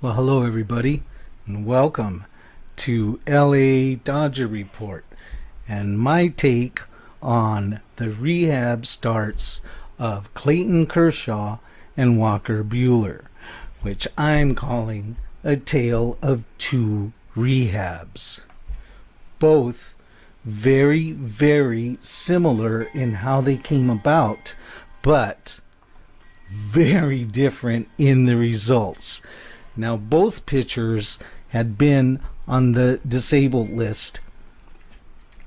Well, hello everybody, and welcome to LA Dodger Report and my take on the rehab starts of Clayton Kershaw and Walker Buehler, which I'm calling a tale of two rehabs. Both very, very similar in how they came about, but very different in the results. Now, both pitchers had been on the disabled list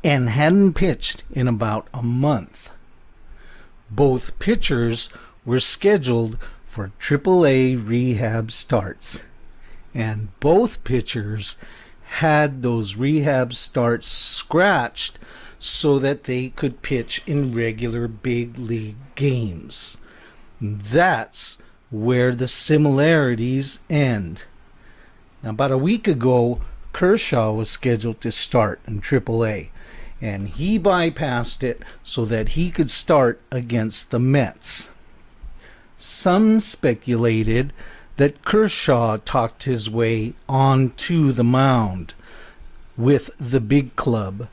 and hadn't pitched in about a month. Both pitchers were scheduled for AAA rehab starts, and both pitchers had those rehab starts scratched so that they could pitch in regular big league games. That's where the similarities end. Now, about a week ago, Kershaw was scheduled to start in AAA, and he bypassed it so that he could start against the Mets. Some speculated that Kershaw talked his way onto the mound with the big club.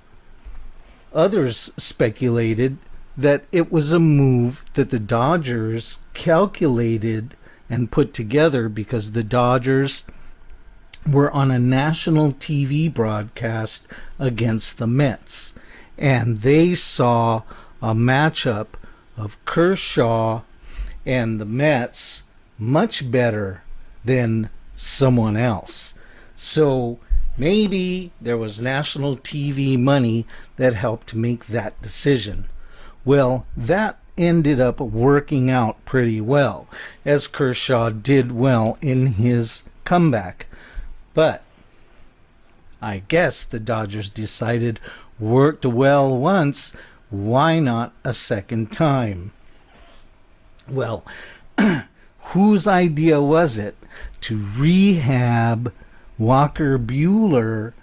Others speculated that it was a move that the Dodgers calculated and put together because the Dodgers were on a national TV broadcast against the Mets, and they saw a matchup of Kershaw and the Mets much better than someone else. So maybe there was national TV money that helped make that decision. Well, that ended up working out pretty well, as Kershaw did well in his comeback. But I guess the Dodgers decided worked well once, why not a second time? Well, whose idea was it to rehab Walker Buehler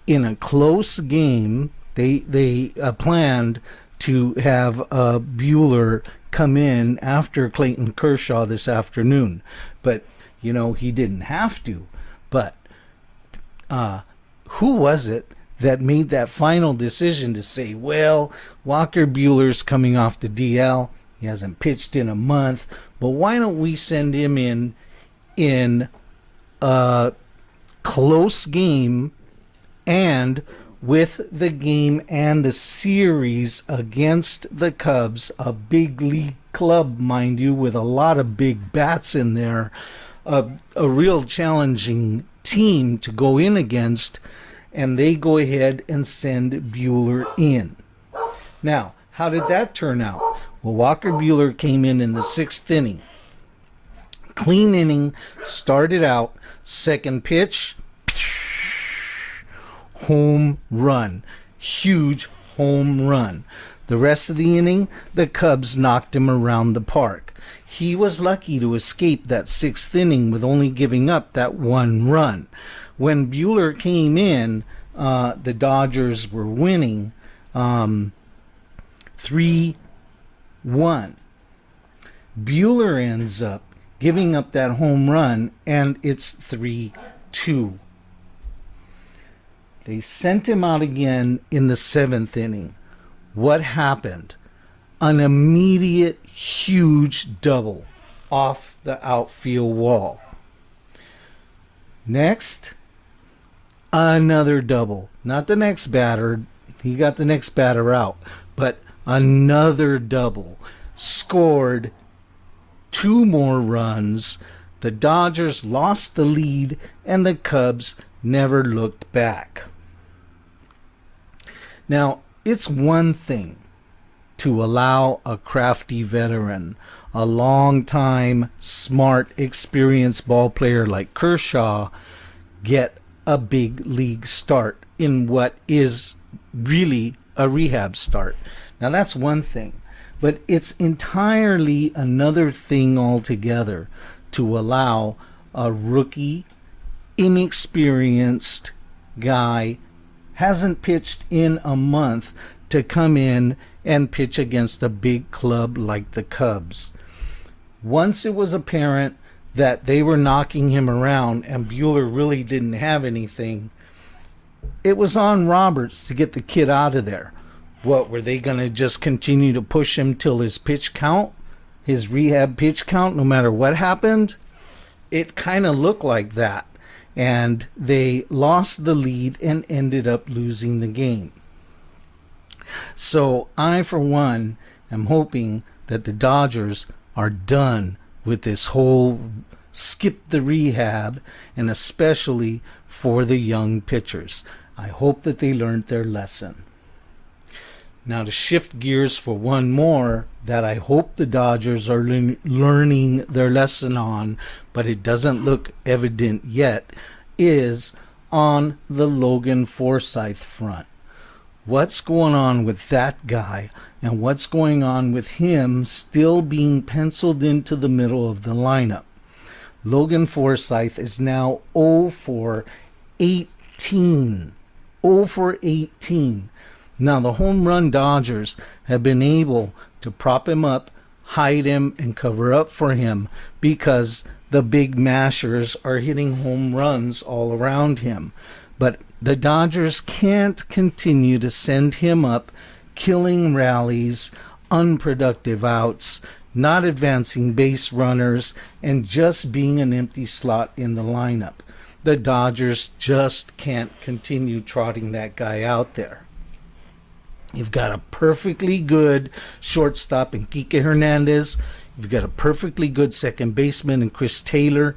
in a close game? They planned to have Buehler come in after Clayton Kershaw this afternoon. But, he didn't have to. But who was it that made that final decision to say, well, Walker Buehler's coming off the DL. He hasn't pitched in a month. But why don't we send him in a close game, and with the game and the series against the Cubs, a big league club, mind you, with a lot of big bats in there, a real challenging team to go in against, and they go ahead and send Buehler in. Now, how did that turn out? Well, Walker Buehler came in the sixth inning. Clean inning, started out, second pitch, home run. Huge home run. The rest of the inning, the Cubs knocked him around the park. He was lucky to escape that sixth inning with only giving up that one run. When Buehler came in, the Dodgers were winning 3-1. Buehler ends up giving up that home run, and it's 3-2. They sent him out again in the seventh inning. What happened? An immediate huge double off the outfield wall. Next, another double. Not the next batter. He got the next batter out. But another double. Scored two more runs. The Dodgers lost the lead, and the Cubs never looked back. Now, it's one thing to allow a crafty veteran, a long-time, smart, experienced ball player like Kershaw get a big league start in what is really a rehab start. Now, that's one thing. But it's entirely another thing altogether to allow a rookie, inexperienced guy, hasn't pitched in a month, to come in and pitch against a big club like the Cubs. Once it was apparent that they were knocking him around and Buehler really didn't have anything, it was on Roberts to get the kid out of there. What, were they going to just continue to push him till his pitch count, his rehab pitch count, no matter what happened? It kind of looked like that. And they lost the lead and ended up losing the game. So I, for one, am hoping that the Dodgers are done with this whole skip the rehab, and especially for the young pitchers. I hope that they learned their lesson. Now, to shift gears for one more that I hope the Dodgers are learning their lesson on, but it doesn't look evident yet, is on the Logan Forsythe front. What's going on with that guy, and what's going on with him still being penciled into the middle of the lineup? Logan Forsythe is now 0 for 18. 0 for 18. Now, the home run Dodgers have been able to prop him up, hide him, and cover up for him because the big mashers are hitting home runs all around him. But the Dodgers can't continue to send him up, killing rallies, unproductive outs, not advancing base runners, and just being an empty slot in the lineup. The Dodgers just can't continue trotting that guy out there. You've got a perfectly good shortstop in Kike Hernandez. You've got a perfectly good second baseman in Chris Taylor.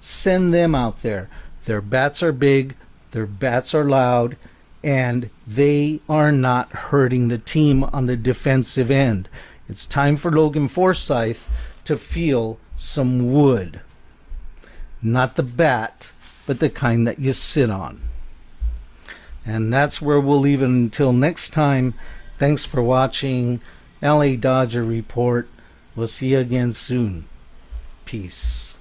Send them out there. Their bats are big, their bats are loud, and they are not hurting the team on the defensive end. It's time for Logan Forsythe to feel some wood. Not the bat, but the kind that you sit on. And that's where we'll leave it until next time. Thanks for watching LA Dodger Report. We'll see you again soon. Peace.